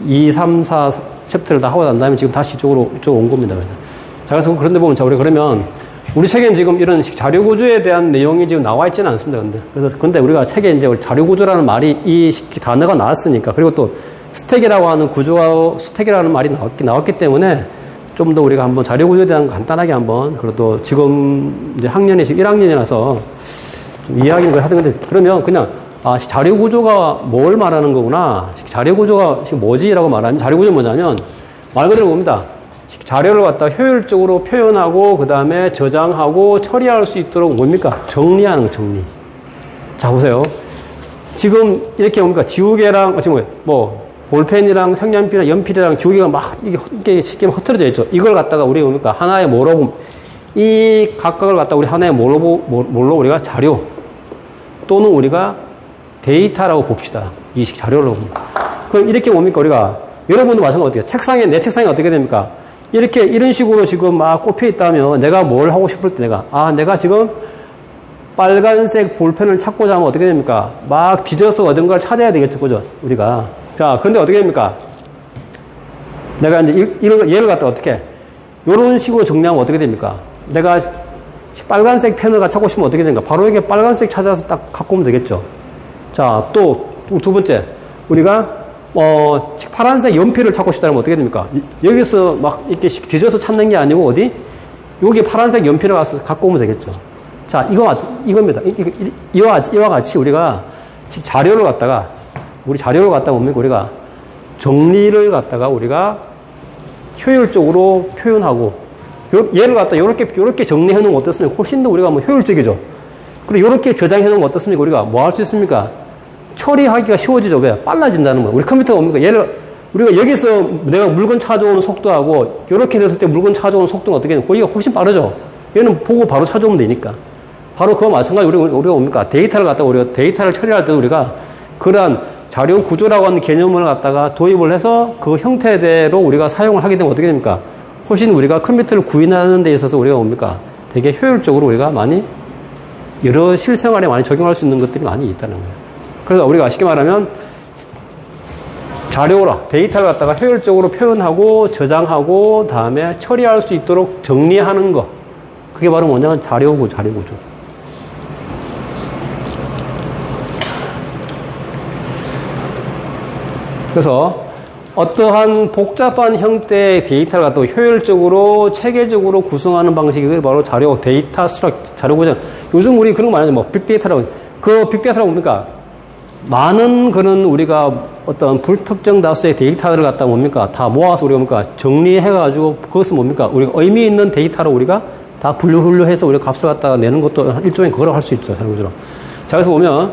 2, 3, 4 챕터를 다 하고 난 다음에 지금 다시 이쪽으로 온 겁니다. 그래서. 자, 그래서 그런데 보면, 자, 우리 그러면 우리 책에는 지금 이런 자료 구조에 대한 내용이 지금 나와 있지는 않습니다. 근데 우리가 책에 이제 자료 구조라는 말이 이 단어가 나왔으니까, 그리고 또 스택이라고 하는 스택이라는 말이 나왔기 때문에 좀 더 우리가 한번 자료 구조에 대한 간단하게 한번, 그래도 지금 이제 학년이 지금 1학년이라서 좀 이해하기는 걸 하던 건데, 그러면 그냥, 자료 구조가 뭘 말하는 거구나. 자료 구조가 지금 뭐지라고 말하면, 자료 구조는 뭐냐면, 말 그대로 봅니다. 자료를 갖다 효율적으로 표현하고, 그 다음에 저장하고, 처리할 수 있도록 뭡니까? 정리하는 거, 정리. 자, 보세요. 지금 이렇게 뭡니까? 지우개랑, 지금 볼펜이랑 색연필이랑 연필이랑 지우개가 막, 이게 쉽게 흩어져 있죠. 이걸 갖다가 우리 뭡니까? 하나의 뭐로, 이 각각을 갖다 우리 하나의 뭘로 우리가 자료, 또는 우리가 데이터라고 봅시다. 이 자료로. 그럼 이렇게 뭡니까? 우리가, 여러분도 마찬가지로 어떻게, 내 책상이 어떻게 됩니까? 이런 식으로 지금 막 꼽혀 있다면 내가 뭘 하고 싶을 때 내가 지금 빨간색 볼펜을 찾고자 하면 어떻게 됩니까? 막 뒤져서 어딘가를 찾아야 되겠죠. 그죠? 우리가. 자, 그런데 어떻게 됩니까? 내가 이제 얘를 갖다 어떻게, 요런 식으로 정리하면 어떻게 됩니까? 내가 빨간색 펜을 찾고 싶으면 어떻게 됩니까? 바로 이렇게 빨간색 찾아서 딱 갖고 오면 되겠죠. 자, 또 두 번째. 우리가 파란색 연필을 찾고 싶다면 어떻게 됩니까? 여기서 막 이렇게 뒤져서 찾는 게 아니고 어디? 여기 파란색 연필을 갖고 오면 되겠죠. 자, 이겁니다. 이와 같이 우리가 자료를 갖다가 보면 우리가 정리를 갖다가 우리가 효율적으로 표현하고, 얘를 갖다 요렇게 정리해 놓으면 어떻습니까? 훨씬 더 우리가 효율적이죠. 그리고 요렇게 저장해 놓으면 어떻습니까? 우리가 뭐 할 수 있습니까? 처리하기가 쉬워지죠. 왜? 빨라진다는 거예요. 우리 컴퓨터가 뭡니까? 우리가 여기서 내가 물건 찾아오는 속도하고, 요렇게 됐을 때 물건 찾아오는 속도가 어떻게 되냐? 거기가 훨씬 빠르죠. 얘는 보고 바로 찾아오면 되니까. 바로 그와 마찬가지로 우리가 뭡니까? 데이터를 갖다가 우리가 데이터를 처리할 때도 우리가 그러한 자료 구조라고 하는 개념을 갖다가 도입을 해서 그 형태대로 우리가 사용을 하게 되면 어떻게 됩니까? 훨씬 우리가 컴퓨터를 구인하는 데 있어서 우리가 뭡니까? 되게 효율적으로 우리가 많이 여러 실생활에 많이 적용할 수 있는 것들이 많이 있다는 거예요. 그래서 우리가 쉽게 말하면 데이터를 갖다가 효율적으로 표현하고 저장하고 다음에 처리할 수 있도록 정리하는 거. 그게 바로 뭐냐면 자료 구조. 그래서 어떠한 복잡한 형태의 데이터를 갖다가 효율적으로 체계적으로 구성하는 방식이 바로 데이터 스트럭처, 자료 구조. 요즘 우리 그런 거 많이 하죠. 빅데이터라고. 그 빅데이터라고 뭡니까? 많은 그런 우리가 어떤 불특정 다수의 데이터를 갖다 뭡니까? 다 모아서 우리가 뭡니까? 정리해가지고 그것은 뭡니까? 우리가 의미 있는 데이터로 우리가 다 분류해서 우리가 값을 갖다가 내는 것도 일종의 그걸 할 수 있죠. 자료 구조로. 자, 그래서 보면,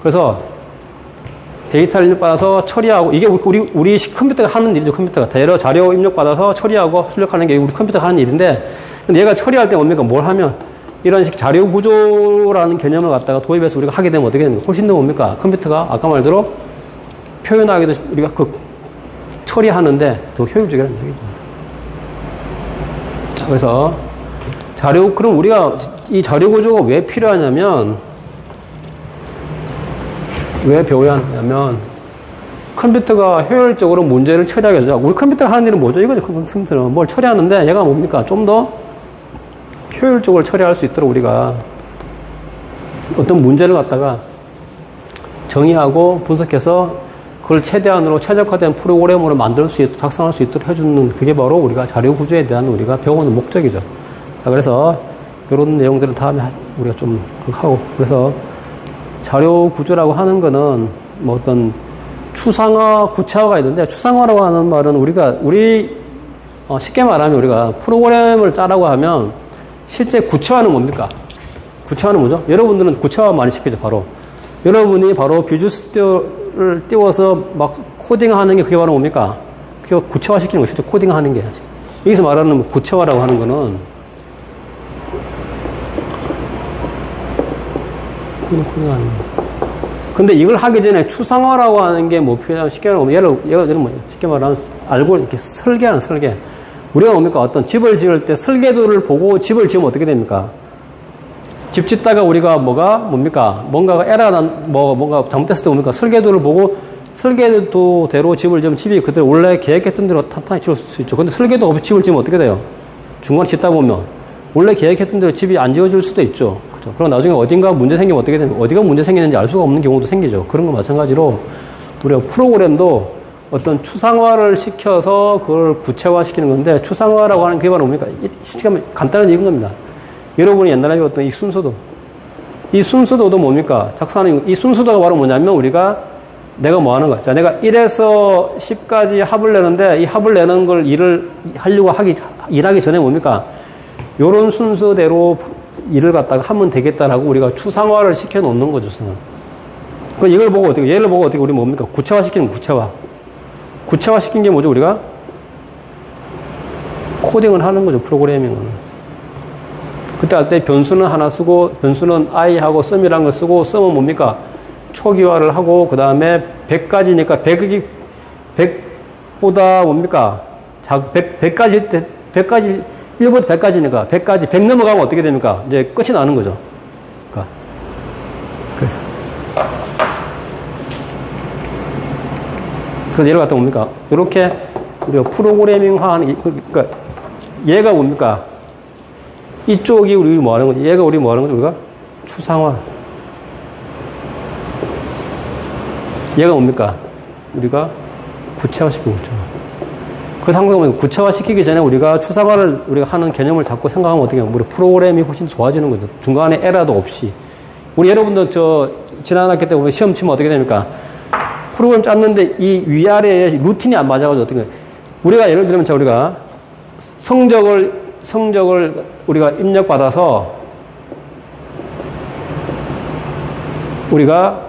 그래서 데이터를 입력받아서 처리하고, 이게 우리 컴퓨터가 하는 일이죠, 컴퓨터가. 자료 입력받아서 처리하고 출력하는 게 우리 컴퓨터가 하는 일인데, 근데 얘가 처리할 때 뭡니까? 뭘 하면, 이런 식 자료 구조라는 개념을 갖다가 도입해서 우리가 하게 되면 어떻게 됩니까? 훨씬 더 뭡니까? 컴퓨터가 아까 말대로 표현하기도 우리가 처리하는데 더 효율적이라는 얘기죠. 자, 그래서 그럼 우리가 이 자료 구조가 왜 필요하냐면, 왜 배워야 하냐면, 컴퓨터가 효율적으로 문제를 처리하게 해서, 우리 컴퓨터가 하는 일은 뭐죠? 이거죠. 컴퓨터는 뭘 처리하는데, 얘가 뭡니까? 좀 더 효율적으로 처리할 수 있도록 우리가 어떤 문제를 갖다가 정의하고 분석해서 그걸 최적화된 프로그램으로 작성할 수 있도록 해주는, 그게 바로 우리가 자료 구조에 대한 우리가 배우는 목적이죠. 자, 그래서 이런 내용들은 다음에 우리가 좀 하고, 그래서 자료 구조라고 하는 거는 뭐 어떤 추상화, 구체화가 있는데, 추상화라고 하는 말은 쉽게 말하면 우리가 프로그램을 짜라고 하면 실제 구체화는 뭡니까? 구체화는 뭐죠? 여러분들은 구체화 많이 시키죠, 바로. 여러분이 바로 뷰즈 스튜디오를 띄워서 막 코딩하는 게 그게 바로 뭡니까? 그게 구체화 시키는 거, 실제 코딩하는 게. 여기서 말하는 구체화라고 하는 거는 코딩하는 거. 근데 이걸 하기 전에 추상화라고 하는 게 목표냐면 쉽게 말하면 쉽게 말하면 알고 이렇게 설계하는 설계. 우리가 뭡니까? 어떤 집을 지을 때 설계도를 보고 집을 지으면 어떻게 됩니까? 집 짓다가 우리가 뭔가가 에러가 뭔가 잘못됐을 때 뭡니까? 설계도를 보고 설계도대로 집을 지으면 집이 그대로 원래 계획했던 대로 탄탄히 지을 수 있죠. 근데 설계도 없이 집을 지으면 어떻게 돼요? 중간에 짓다 보면 원래 계획했던 대로 집이 안 지어질 수도 있죠. 그죠? 그럼 나중에 어딘가 문제 생기면 어떻게 되면 어디가 문제 생기는지 알 수가 없는 경우도 생기죠. 그런 거 마찬가지로 우리가 프로그램도 어떤 추상화를 시켜서 그걸 구체화시키는 건데 추상화라고 하는 게 바로 뭡니까? 간단한 얘기인 겁니다. 여러분이 옛날에 배웠던 이 순서도도 뭡니까? 작성하는 이 순서도가 바로 뭐냐면 우리가 내가 뭐 하는 거야. 자, 내가 1에서 10까지 합을 내는데 이 합을 내는 걸 일을 하려고 일하기 전에 뭡니까? 요런 순서대로 일을 갖다가 하면 되겠다라고 우리가 추상화를 시켜 놓는 거죠, 그 이걸 보고 어떻게, 얘를 보고 어떻게 우리 뭡니까? 구체화 시키는 구체화. 구체화 시킨 게 뭐죠, 우리가? 코딩을 하는 거죠, 프로그래밍을. 그때 할 때 변수는 하나 쓰고, 변수는 i하고 sum이라는 걸 쓰고, sum은 뭡니까? 초기화를 하고, 그 다음에 100까지니까, 100보다 뭡니까? 100까지일 때, 1부터 100까지니까, 100 넘어가면 어떻게 됩니까? 이제 끝이 나는 거죠. 그러니까. 그래서 예를 갖다 뭡니까? 이렇게 우리가 프로그래밍화하는, 그러니까 얘가 뭡니까? 이쪽이 우리 뭐 하는 거지? 얘가 우리 뭐 하는 거지? 우리가 추상화. 얘가 뭡니까? 우리가 구체화시키는 거죠. 그 상관은 구체화시키기 전에 우리가 추상화를 우리가 하는 개념을 잡고 생각하면 어떻게 해요? 우리 프로그램이 훨씬 좋아지는 거죠. 중간에 에러도 없이. 우리 여러분들 지난 학기 때 보면 시험 치면 어떻게 됩니까? 프로그램 짰는데 이 위아래에 루틴이 안 맞아가지고 어떻게 해요? 우리가 예를 들면 우리가 성적을 우리가 입력받아서 우리가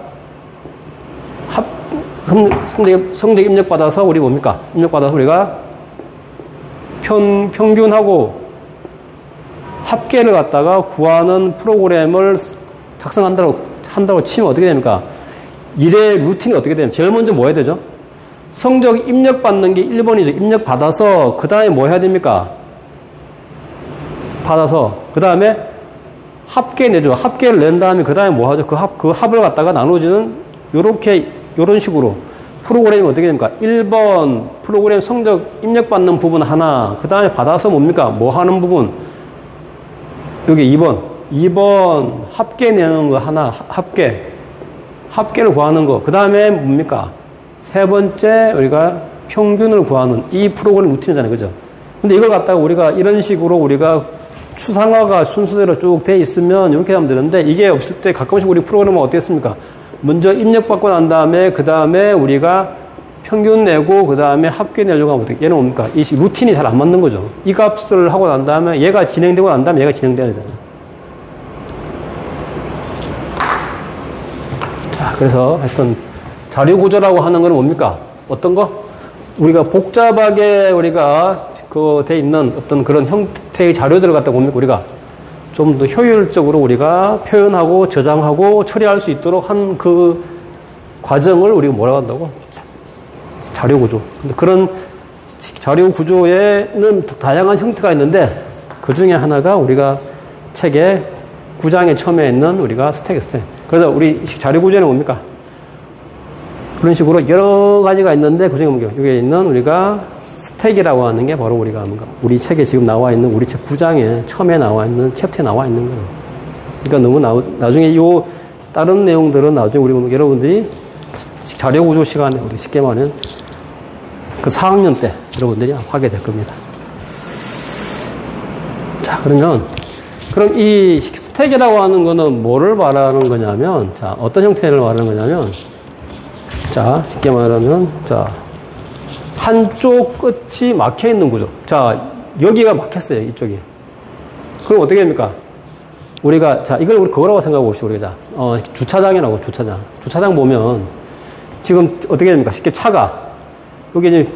성적 입력받아서 우리 뭡니까? 입력받아서 우리가 평균하고 합계를 갖다가 구하는 프로그램을 한다고 치면 어떻게 됩니까? 일의 루틴이 어떻게 되면 제일 먼저 뭐 해야 되죠? 성적 입력받는 게 1번이죠. 입력받아서 그 다음에 뭐 해야 됩니까? 받아서 그 다음에 합계 내죠. 합계를 낸 다음에 그 다음에 뭐 하죠? 그 합을 갖다가 나눠주는 요런 식으로 프로그램이 어떻게 됩니까? 1번 프로그램 성적 입력받는 부분 하나, 그 다음에 받아서 뭡니까? 뭐 하는 부분? 여기 2번 합계 내는 거 하나, 합계를 구하는 거. 그 다음에 뭡니까? 세 번째 우리가 평균을 구하는 이 프로그램 루틴이잖아요. 그죠? 근데 이걸 갖다가 우리가 이런 식으로 우리가 추상화가 순서대로 쭉 돼 있으면 이렇게 하면 되는데 이게 없을 때 가끔씩 우리 프로그램은 어떻게 했습니까? 먼저 입력받고 난 다음에 그 다음에 우리가 평균 내고 그 다음에 합계 내려고 하면 어떻게? 얘는 뭡니까? 이 루틴이 잘 안 맞는 거죠. 이 값을 하고 난 다음에 얘가 진행되고 난 다음에 얘가 진행돼야 되잖아요. 자, 그래서 하여튼 자료 구조라고 하는 건 뭡니까? 어떤 거? 우리가 복잡하게 우리가 돼 있는 어떤 그런 형태의 자료들을 갖다 뭡니까? 우리가 좀 더 효율적으로 우리가 표현하고 저장하고 처리할 수 있도록 한 그 과정을 우리가 뭐라고 한다고? 자료 구조. 근데 그런 자료 구조에는 다양한 형태가 있는데 그 중에 하나가 우리가 책의 9장에 처음에 있는 우리가 스택. 그래서 우리 자료 구조는 뭡니까? 그런 식으로 여러 가지가 있는데 그 중에 뭡니까? 여기에 있는 우리가 스택이라고 하는 게 바로 우리가 우리 책에 지금 나와 있는 우리 책 9장에 처음에 나와 있는 챕터에 나와 있는 거예요. 그러니까 너무 나중에 요 다른 내용들은 나중에 우리 여러분들이 자료 구조 시간에 우리 쉽게 말하면 그 4학년 때 여러분들이 하게 될 겁니다. 자, 그럼 이 스택이라고 하는 거는 뭐를 말하는 거냐면, 자, 어떤 형태를 말하는 거냐면, 자, 쉽게 말하면, 자, 한쪽 끝이 막혀 있는 구조. 자, 여기가 막혔어요, 이쪽이. 그럼 어떻게 됩니까? 우리가, 자, 이걸 우리 그거라고 생각해 봅시다, 우리가. 자, 주차장이라고, 주차장. 주차장 보면, 지금 어떻게 됩니까? 쉽게 차가, 여기 이제,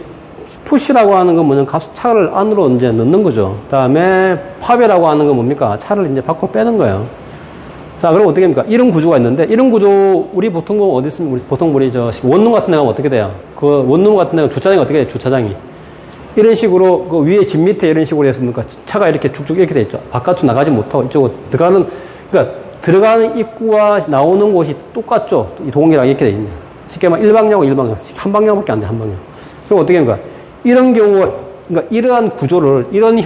푸시라고 하는 건 뭐냐면, 차를 안으로 이제 넣는 거죠. 그 다음에, 팝이라고 하는 건 뭡니까? 차를 이제 밖으로 빼는 거예요. 자, 그럼 어떻게 됩니까? 이런 구조가 있는데, 이런 구조, 우리 보통 거 어디 있습니까? 보통 우리 원룸 같은 데 가면 어떻게 돼요? 그 원룸 같은 데가 주차장이 어떻게 돼요? 주차장이. 이런 식으로, 그 위에 집 밑에 이런 식으로 했습니까? 차가 이렇게 쭉쭉 이렇게 돼 있죠. 바깥으로 나가지 못하고 이쪽으로 그러니까 들어가는 입구와 나오는 곳이 똑같죠? 이 동이랑 이렇게 돼 있네. 쉽게 말하면 일방향하고 일방향. 한 방향밖에 안 돼, 한 방향. 그럼 어떻게 하는 거야? 이런 경우, 그러니까 이러한 구조를, 이런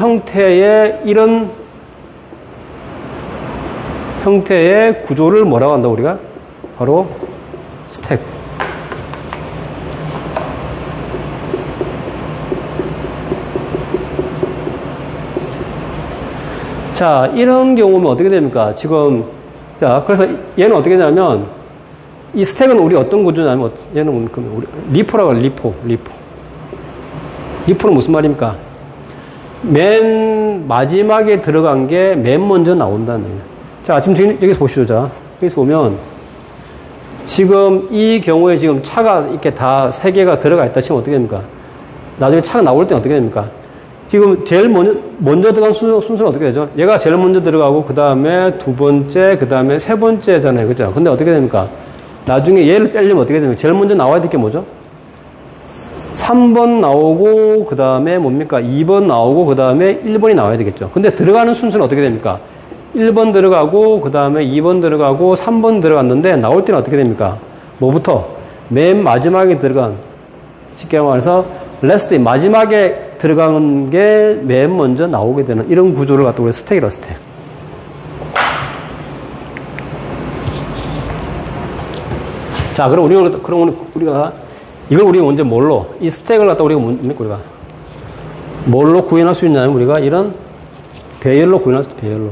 형태의 구조를 뭐라고 한다, 우리가? 바로 스택. 자, 이런 경우면 어떻게 됩니까? 지금, 자, 그래서 얘는 어떻게 되냐면, 이 스택은 우리 어떤 구조냐면, 얘는 우리 리포라고 해요, 리포. 리포는 무슨 말입니까? 맨 마지막에 들어간 게 맨 먼저 나온다는 얘기예요. 자, 지금 여기서 보시죠. 자, 여기서 보면, 지금 이 경우에 지금 차가 이렇게 다 3개가 들어가 있다 치면 어떻게 됩니까? 나중에 차가 나올 때는 어떻게 됩니까? 지금 제일 먼저 들어간 순서는 어떻게 되죠? 얘가 제일 먼저 들어가고, 그 다음에 두 번째, 그 다음에 세 번째잖아요. 그죠? 근데 어떻게 됩니까? 나중에 얘를 빼려면 어떻게 됩니까? 제일 먼저 나와야 될 게 뭐죠? 3번 나오고, 그 다음에 뭡니까? 2번 나오고, 그 다음에 1번이 나와야 되겠죠. 근데 들어가는 순서는 어떻게 됩니까? 1번 들어가고, 그 다음에 2번 들어가고, 3번 들어갔는데, 나올 때는 어떻게 됩니까? 뭐부터? 맨 마지막에 들어간, 쉽게 말해서, 레스트, 마지막에 들어가는 게 맨 먼저 나오게 되는 이런 구조를 갖다 우리 스택이라고 스택. 자, 그럼 우리가 이걸 우리가 언제 뭘로? 이 스택을 갖다 우리가 뭘로 구현할 수 있냐면 우리가 이런 배열로 구현할 수 있다, 배열로.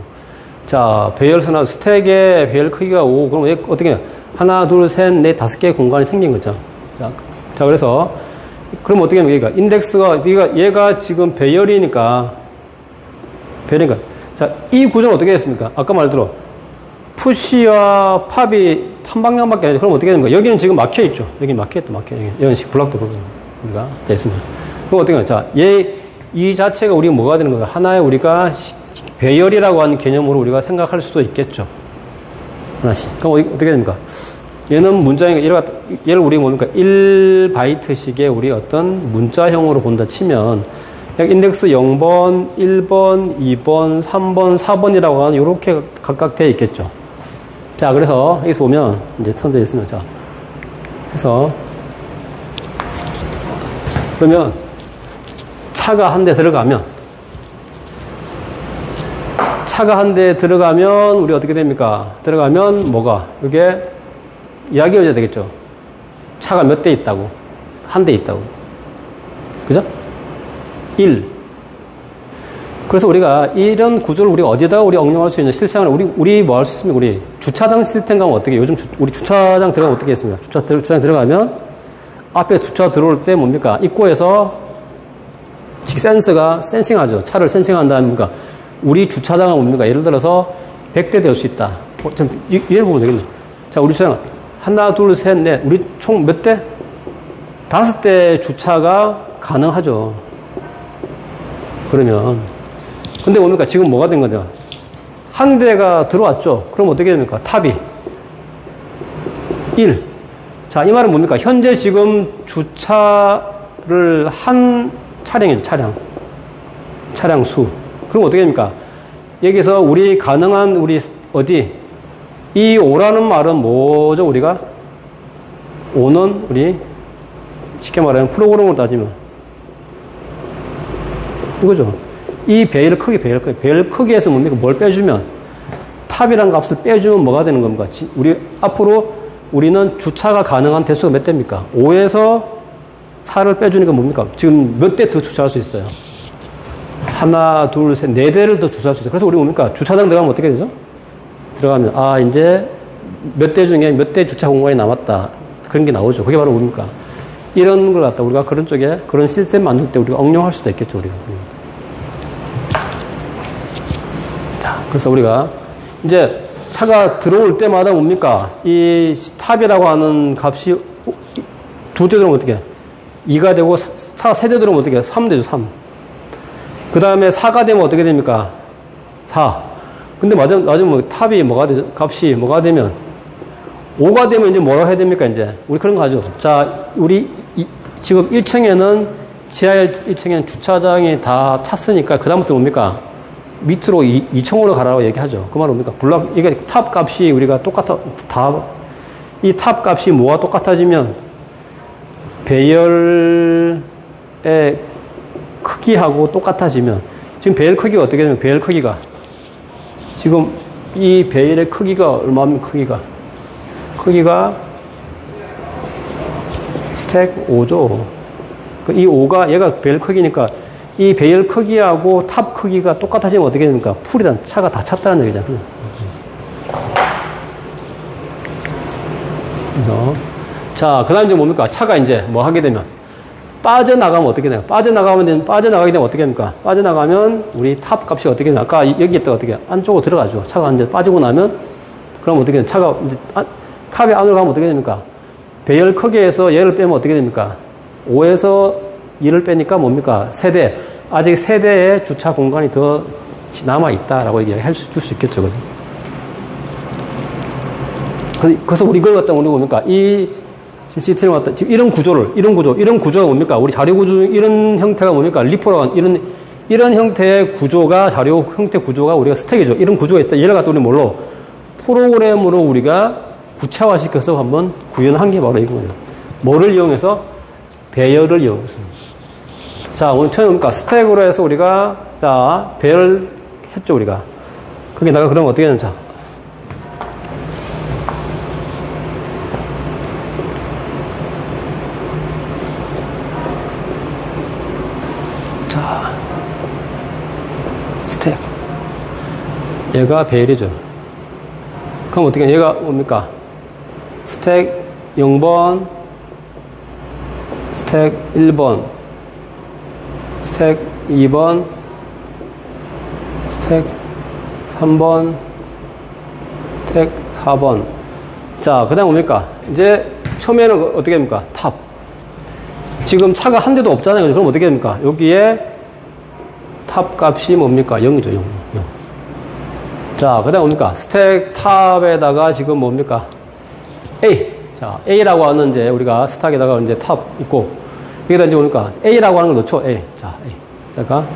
자, 배열선화 스택의 배열 크기가 5. 그럼 어떻게 해요? 하나, 둘, 셋, 넷, 5개의 공간이 생긴 거죠. 자, 그래서 그럼 어떻게 하면 인덱스가 얘가 지금 배열이니까 자, 이 구조는 어떻게 했습니까? 아까 말대로 푸시와 팝이 한 방향밖에 안 돼. 그럼 어떻게 됩니까? 여기는 지금 막혀 있죠. 여기 막혀 있다, 이런 식 블락도 우리가 됐습니다. 그럼 어떻게 해요? 자, 이 자체가 우리가 뭐가 되는 거예요? 하나의 우리가 배열이라고 하는 개념으로 우리가 생각할 수도 있겠죠. 하나씩. 그럼 어떻게 됩니까? 얘는 문자니까 얘를 우리가 뭡니까? 1바이트씩의 우리 어떤 문자형으로 본다 치면 인덱스 0번, 1번, 2번, 3번, 4번이라고 하는 이렇게 각각 되어 있겠죠. 자, 그래서 여기서 보면 이제 선되어 있으면 자, 그래서 그러면 차가 한 대 들어가면 우리 어떻게 됩니까? 들어가면 뭐가? 이게 이야기해야 되겠죠. 차가 몇 대 있다고. 한 대 있다고. 그죠? 1. 그래서 우리가 이런 구조를 우리가 어디다가 우리 응용할 수 있는 실생활을 우리 뭐 할 수 있습니까? 우리 주차장 시스템 가면 어떻게, 요즘 우리 주차장 들어가면 어떻게 했습니까? 주차장 들어가면 앞에 주차 들어올 때 뭡니까? 입구에서 센서가 센싱하죠. 차를 센싱한 다음에 뭡니까? 우리 주차장은 뭡니까? 예를 들어서 100대 될 수 있다. 예를 보면 되겠네. 자, 우리 주차장 하나, 둘, 셋, 넷. 우리 총 몇 대? 5대 주차가 가능하죠. 그러면. 근데 뭡니까? 지금 뭐가 된 거냐? 한 대가 들어왔죠. 그럼 어떻게 됩니까? 탑이 1. 자, 이 말은 뭡니까? 현재 지금 주차를 한 차량이죠. 차량 수. 그럼 어떻게 됩니까? 여기서 우리 가능한 우리 어디? 이 5라는 말은 뭐죠, 우리가? 5는 우리 쉽게 말하면 프로그램으로 따지면 이거죠. 이 배열 크기에서 뭡니까? 뭘 빼주면 탑이란 값을 빼주면 뭐가 되는 겁니까? 앞으로 우리는 주차가 가능한 대수가 몇 대입니까? 5에서 4를 빼주니까 뭡니까? 지금 몇 대 더 주차할 수 있어요? 하나, 둘, 셋, 4대를 더 주차할 수 있어요. 그래서 우리 뭡니까? 주차장 들어가면 어떻게 되죠? 들어가면, 이제 몇 대 중에 몇 대 주차 공간이 남았다. 그런 게 나오죠. 그게 바로 뭡니까? 이런 걸 갖다 우리가 그런 쪽에, 그런 시스템 만들 때 우리가 응용할 수도 있겠죠, 우리가. 자, 그래서 우리가 이제 차가 들어올 때마다 뭡니까? 이 탑이라고 하는 값이 두 대 들어오면 어떻게? 2가 되고, 차가 3대 들어오면 어떻게? 3 되죠, 3. 그 다음에 4가 되면 어떻게 됩니까? 4. 근데 나중에 뭐 탑이 뭐가 되죠? 값이 뭐가 되면 5가 되면 이제 뭐라고 해야 됩니까? 이제 우리 그런 거 하죠. 자, 우리 지금 1층에는 지하 1층에는 주차장이 다 찼으니까 그 다음부터 뭡니까? 밑으로 2층으로 가라고 얘기하죠. 그 말은 뭡니까? 이게 탑 값이 우리가 똑같아 다 이 탑 값이 뭐와 똑같아지면 배열의 크기하고 똑같아지면, 지금 배열 크기가 어떻게 되면 배열 크기가 지금 이 배열의 크기가 얼마입니까? 크기가 스택 5죠. 이 5가 얘가 배열 크기니까 이 배열 크기하고 탑 크기가 똑같아지면 어떻게 됩니까? 풀이란 차가 다 찼다는 얘기잖아요. 자, 그 다음 이제 뭡니까? 차가 이제 뭐 하게 되면 빠져나가면 어떻게 돼요? 빠져나가게 되면 어떻게 됩니까? 빠져나가면 우리 탑 값이 어떻게 되나? 아까 여기 있다가 어떻게 안쪽으로 들어가죠. 차가 이제 빠지고 나면 그럼 어떻게 돼요? 차가 이제 탑이 안으로 가면 어떻게 됩니까? 배열 크기에서 얘를 빼면 어떻게 됩니까? 5에서 2를 빼니까 뭡니까? 세대. 아직 세대의 주차 공간이 더 남아있다라고 얘기할 줄 수 있겠죠. 그래서 우리 이걸 갖다 우리 뭡니까? 지금 시스템을 갖다, 지금 이런 구조가 뭡니까? 우리 자료 구조, 이런 형태가 뭡니까? 리포라고 이런 형태의 구조가, 자료 형태 구조가 우리가 스택이죠. 이런 구조가 있다. 얘를 갖다 우리 뭘로? 프로그램으로 우리가 구체화시켜서 한번 구현한 게 바로 이거예요. 뭐를 이용해서? 배열을 이용해서. 자, 오늘 처음 뭡니까? 스택으로 해서 우리가, 자, 배열 했죠, 우리가. 그게 나가 그러면 어떻게 되냐. 자, 스택. 얘가 배열이죠. 그럼 어떻게, 얘가 뭡니까? 스택 0번, 스택 1번, 스택 2번, 스택 3번, 스택 4번. 자, 그 다음 뭡니까? 이제 처음에는 어떻게 됩니까? 탑. 지금 차가 한 대도 없잖아요. 그럼 어떻게 됩니까? 여기에 탑 값이 뭡니까? 0이죠, 0. 자, 그 다음 뭡니까? 스택 탑에다가 지금 뭡니까? A. 자, A라고 하는 이제 우리가 스택에다가 이제 탑 있고, 여기다 이제 뭡니까? A라고 하는 걸 넣죠, A. 자, A. 그러니까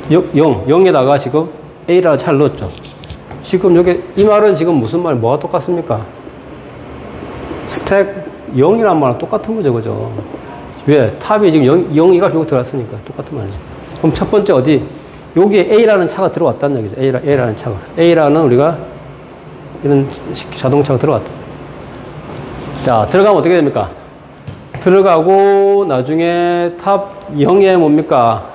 0에다가 지금 A라고 차를 넣었죠. 지금 여기, 이 말은 지금 무슨 말, 뭐가 똑같습니까? 스택 0이란 말은 똑같은 거죠, 그죠? 왜? 탑이 지금 0이 값이 여기 들어왔으니까 똑같은 말이죠. 그럼 첫 번째 어디? 여기에 A라는 차가 들어왔다는 얘기죠. A라는 차가. A라는 우리가 이런 자동차가 들어왔다. 자, 들어가면 어떻게 됩니까? 들어가고 나중에 탑 0에 뭡니까?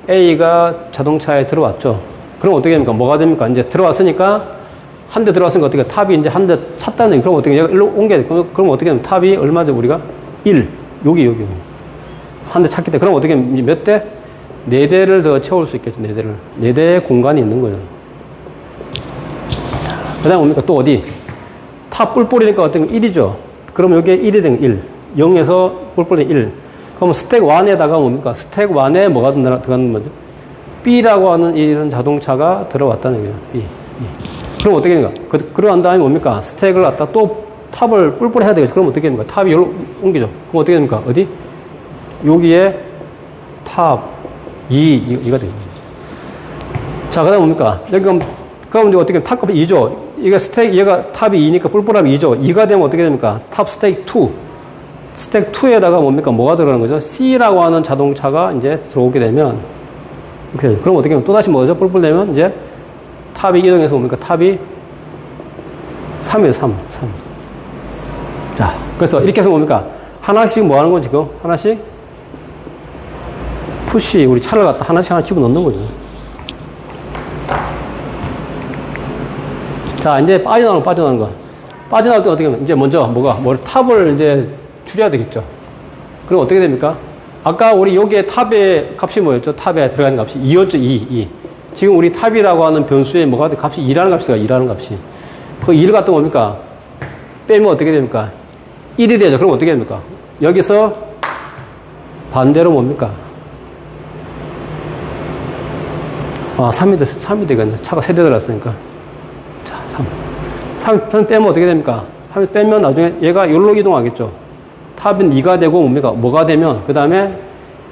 A가 자동차에 들어왔죠. 그럼 어떻게 됩니까? 뭐가 됩니까? 이제 들어왔으니까 한 대 들어왔으니까 어떻게 탑이 이제 한 대 찼다는 얘기. 그럼 어떻게 일로 옮겨야 돼? 그럼 어떻게 되면 탑이 얼마죠? 우리가 1. 여기. 한 대 찼기 때문에. 그럼 어떻게 몇 대? 4대를 더 채울 수 있겠죠. 4대를. 4대의 공간이 있는 거예요. 그 다음에 뭡니까? 또 어디? 탑 뿔뿔이니까 어떤 거 1이죠. 그럼 여기에 1이 된 1. 0에서 뿔뿔이 1. 그럼 스택 1에다가 뭡니까? 스택 1에 뭐가 들어가는 거죠? B라고 하는 이런 자동차가 들어왔다는 얘기예요. B. 그럼 어떻게 됩니까? 그러고 난 다음에 뭡니까? 스택을 갖다 또 탑을 뿔뿔이 해야 되겠죠. 그럼 어떻게 됩니까? 탑이 여기로 옮기죠. 그럼 어떻게 됩니까? 어디? 여기에 탑 2가 됩니다. 자, 그 다음 뭡니까? 여기 그럼 이제 어떻게, 탑 값이 2죠? 이게 스택, 얘가 탑이 2니까 뿔뿔하면 2죠? 2가 되면 어떻게 됩니까? 탑 스택 2. 스택 2에다가 뭡니까? 뭐가 들어가는 거죠? C라고 하는 자동차가 이제 들어오게 되면, 이렇게. 그럼 어떻게 하면 또다시 뭐죠? 뿔뿔 되면 이제 탑이 이동해서 뭡니까? 탑이 3이에요, 3. 자, 그래서 이렇게 해서 뭡니까? 하나씩 뭐 하는 건 지금? 하나씩 푸시, 우리 차를 갖다 하나씩 집어넣는 거죠. 자, 이제 빠져나오는 거. 빠져나올 때 어떻게 하면, 이제 먼저 탑을 이제 줄여야 되겠죠. 그럼 어떻게 됩니까? 아까 우리 여기에 탑의 값이 뭐였죠? 탑에 들어가는 값이 2였죠, 2. 지금 우리 탑이라고 하는 변수에 뭐가 돼? 값이 2라는 값이가 2라는 값이. 그 2를 갖다 뭡니까? 빼면 어떻게 됩니까? 1이 되죠. 그럼 어떻게 됩니까? 여기서 반대로 뭡니까? 3이 되겠네. 차가 3대 들어왔으니까. 자, 3 빼면 어떻게 됩니까? 3 빼면 나중에 얘가 여기로 이동하겠죠. 탑은 2가 되고 뭡니까? 뭐가 되면, 그 다음에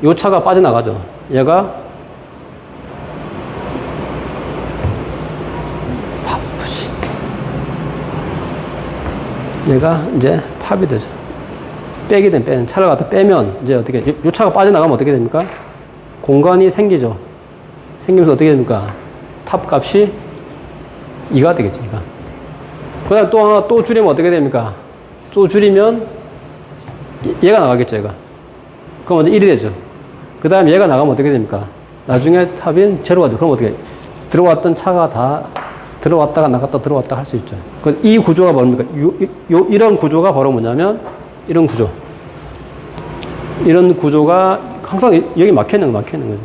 요 차가 빠져나가죠. 얘가 바쁘지. 얘가 이제 팝이 되죠. 빼게 되면 빼는 차를 갖다 빼면 이제 어떻게 요 차가 빠져나가면 어떻게 됩니까? 공간이 생기죠. 생기면서 어떻게 됩니까? 탑 값이 2가 되겠죠. 2가. 그다음 또 하나 또 줄이면 어떻게 됩니까? 또 줄이면 얘가 나가겠죠. 얘가. 그럼 먼저 1이 되죠. 그 다음에 얘가 나가면 어떻게 됩니까? 나중에 탑인 제로가 돼요. 그럼 어떻게 들어왔던 차가 다 들어왔다가 나갔다 들어왔다 할 수 있죠. 이 구조가 뭡니까? 이런 구조가 바로 뭐냐면 이런 구조. 이런 구조가 항상 여기 막혀있는 거죠.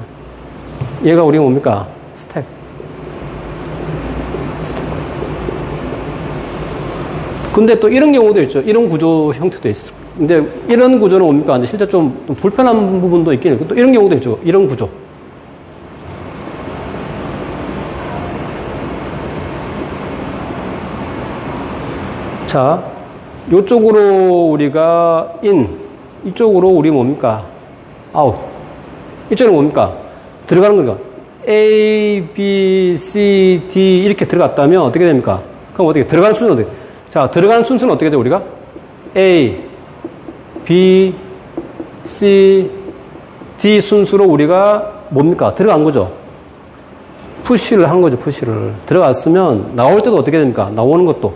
얘가 우리 뭡니까? 스택. 근데 또 이런 경우도 있죠. 이런 구조 형태도 있어. 근데 이런 구조는 뭡니까? 근데 실제 좀 불편한 부분도 있긴 해요. 또 이런 경우도 있죠. 이런 구조. 자, 요쪽으로 우리가 이쪽으로 우리 뭡니까? 아웃. 이쪽은 뭡니까? 들어가는 거니까. A, B, C, D 이렇게 들어갔다면 어떻게 됩니까? 그럼 어떻게, 들어가는 순서는 어떻게? 자, 들어가는 순서는 어떻게 돼요, 우리가? A, B, C, D 순서로 우리가 뭡니까? 들어간 거죠. 푸시를 한 거죠, 푸시를. 들어갔으면 나올 때도 어떻게 됩니까? 나오는 것도.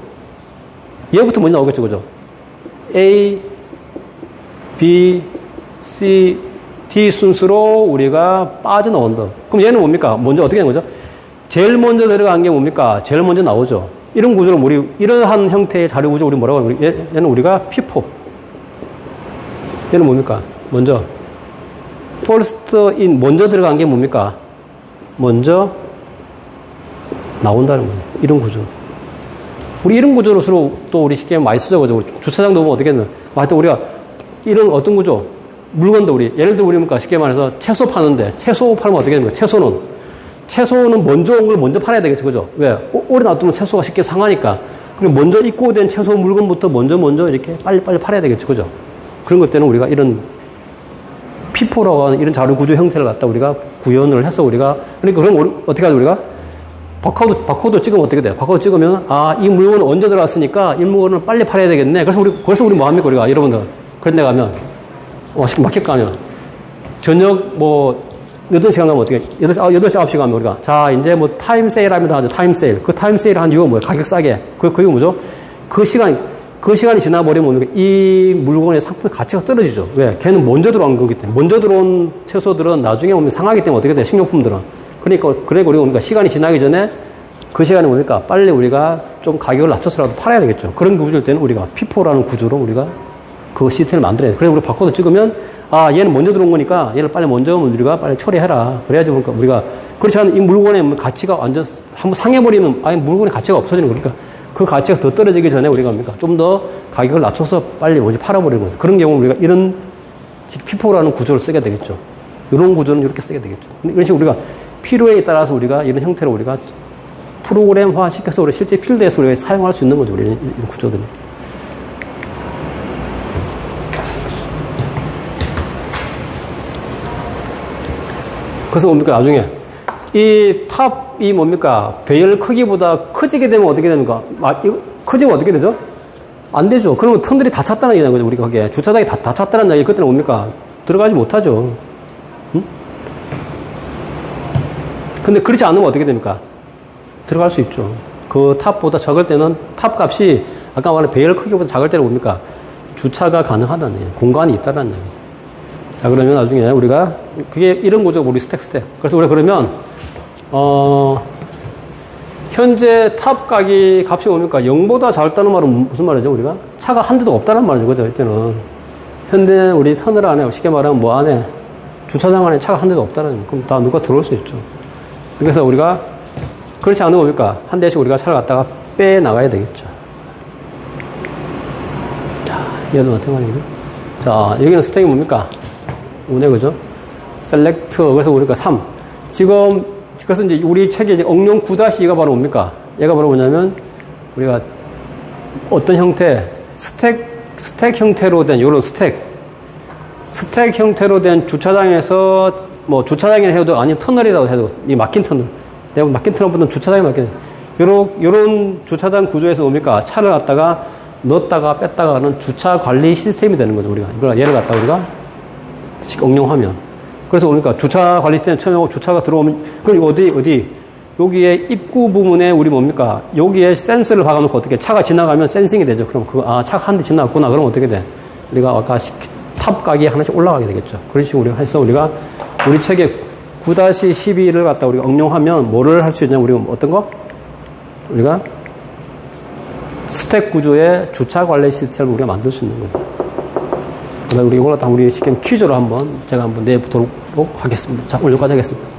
얘부터 먼저 나오겠죠, 그죠? A, B, C, D 순서로 우리가 빠져나온다. 그럼 얘는 뭡니까? 먼저 어떻게 되는 거죠? 제일 먼저 들어간 게 뭡니까? 제일 먼저 나오죠. 이런 구조를 우리, 이러한 형태의 자료 구조 우리 뭐라고 하면 얘는 우리가 P4. 얘는 뭡니까? 먼저. first in, 먼저 들어간 게 뭡니까? 먼저 나온다는 거죠. 이런 구조. 우리 이런 구조로 서로 또 우리 쉽게 많이 쓰죠. 그죠? 주차장도 보면 어떻게 했나. 하여튼 우리가 이런 어떤 구조, 물건도 우리, 예를 들어 우리 뭡니까? 쉽게 말해서 채소 파는데, 채소 팔면 어떻게 됩니까? 채소는 먼저 온 걸 먼저 팔아야 되겠죠. 그죠? 왜? 오래 놔두면 채소가 쉽게 상하니까. 그럼 먼저 입고된 채소 물건부터 먼저 이렇게 빨리 팔아야 되겠죠. 그죠? 그런 것 때는 우리가 이런 P4라고 하는 이런 자료 구조 형태를 갖다 우리가 구현을 해서 우리가, 그러니까 그럼 어떻게 하죠? 우리가? 바코드 찍으면 어떻게 돼요? 바코드 찍으면, 이 물건은 언제 들어왔으니까 이 물건을 빨리 팔아야 되겠네. 그래서 우리 뭐 합니까? 우리가 여러분들. 그런 데 가면, 마켓 가면, 저녁 8시 가면 어떻게, 8시, 9시 가면 우리가, 자, 이제 타임 세일 하면 하죠. 타임 세일. 그 타임 세일 한 이유가 뭐예요? 가격 싸게. 그게 뭐죠? 그 시간이 지나버리면 뭡니까? 이 물건의 상품 가치가 떨어지죠. 왜? 걔는 먼저 들어온 거기 때문에. 먼저 들어온 채소들은 나중에 오면 상하기 때문에 어떻게 돼요? 식료품들은. 그러니까 우리가 뭡니까? 시간이 지나기 전에 그 시간에 뭡니까? 빨리 우리가 좀 가격을 낮춰서라도 팔아야 되겠죠. 그런 구조일 때는 우리가 P4라는 구조로 우리가 그 시스템을 만들어야 돼요. 그래서 우리 바코드 찍으면, 얘는 먼저 들어온 거니까 얘를 빨리 먼저 우리가 빨리 처리해라. 그래야지 그러니까 우리가, 그렇지 않으면 이 물건의 가치가 완전 한번 상해버리면 물건의 가치가 없어지는 거니까 그 가치가 더 떨어지기 전에 우리가 뭡니까? 좀 더 가격을 낮춰서 빨리 팔아버리는 거죠. 그런 경우 우리가 이런 P4라는 구조를 쓰게 되겠죠. 이런 구조는 이렇게 쓰게 되겠죠. 이런 식으로 우리가 필요에 따라서 우리가 이런 형태로 우리가 프로그램화 시켜서 우리 실제 필드에서 우리가 사용할 수 있는 거죠. 우리 이런 구조들이. 그래서 뭡니까? 나중에 이 탑이 뭡니까? 배열 크기보다 커지게 되면 어떻게 됩니까? 커지면 어떻게 되죠? 안 되죠. 그러면 턴들이 다 찼다는 얘기는 거죠. 우리가 거기에 주차장이 다 찼다는 얘기. 그때는 뭡니까? 들어가지 못하죠. 응? 근데 그렇지 않으면 어떻게 됩니까? 들어갈 수 있죠. 그 탑보다 작을 때는 탑 값이 아까 말한 배열 크기보다 작을 때는 뭡니까? 주차가 가능하다는 얘기예요. 공간이 있다는 얘기죠. 자, 그러면 나중에 우리가 그게 이런 구조가 우리 스택. 그래서 우리가 그러면 현재 탑 값이 뭡니까? 0보다 작다는 말은 무슨 말이죠? 우리가 차가 한 대도 없다는 말이죠. 그죠? 이때는 현대 우리 터널 안에 쉽게 말하면 안에 주차장 안에 차가 한 대도 없다는 거예요. 그럼 다 누가 들어올 수 있죠. 그래서 우리가 그렇지 않으면 뭡니까? 한 대씩 우리가 차를 갖다가 빼 나가야 되겠죠. 자, 얘도 마찬가지죠. 자, 여기는 스택이 뭡니까? 운에 그죠? 셀렉트. 그래서 우리가 3. 지금, 그래서 이제 우리 책에 이제 응용 9-2가 바로 뭡니까? 얘가 바로 뭐냐면, 우리가 어떤 형태, 스택 형태로 된, 요런 스택 형태로 된 주차장에서, 주차장이라 해도, 아니면 터널이라고 해도, 이 막힌 터널. 막힌 터널보다는 주차장이 막힌, 요런 주차장 구조에서 뭡니까? 차를 갖다가 넣었다가 뺐다가 하는 주차 관리 시스템이 되는 거죠, 우리가. 이걸 예를 갖다 우리가 응용하면. 그래서 그러니까 주차 관리 시스템 처음에 하고 주차가 들어오면, 그럼 어디? 여기에 입구 부분에 우리 뭡니까? 여기에 센서를 박아놓고 어떻게 차가 지나가면 센싱이 되죠. 그럼 차가 한 대 지나갔구나. 그럼 어떻게 돼? 우리가 아까 탑 가기에 하나씩 올라가게 되겠죠. 그런 식으로 해서 우리가 우리 책에 9-12를 갖다 우리가 응용하면 뭐를 할 수 있냐? 우리가 어떤 거? 우리가 스택 구조의 주차 관리 시스템을 우리가 만들 수 있는 거예요. 그다음에 우리 이걸 갖다 우리 시스템 퀴즈로 제가 한번 내보도록 하겠습니다. 자, 오늘 여기까지 하겠습니다.